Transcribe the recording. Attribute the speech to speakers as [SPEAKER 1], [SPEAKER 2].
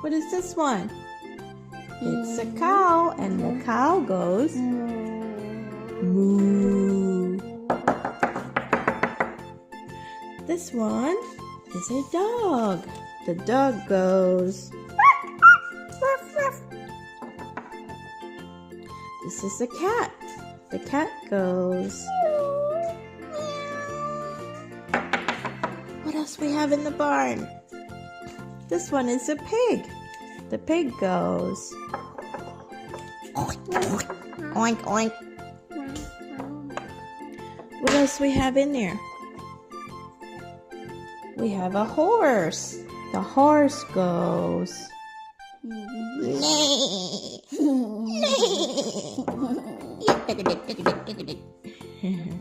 [SPEAKER 1] What is this one? It's a cow, and the cow goes moo. This one is a dog. The dog goes ruff, ruff. This is a cat. The cat goes. What else we have in the barn? This one is a pig. The pig goes oink oink. What else we have in there? We have a horse. The horse goes neigh. Neigh.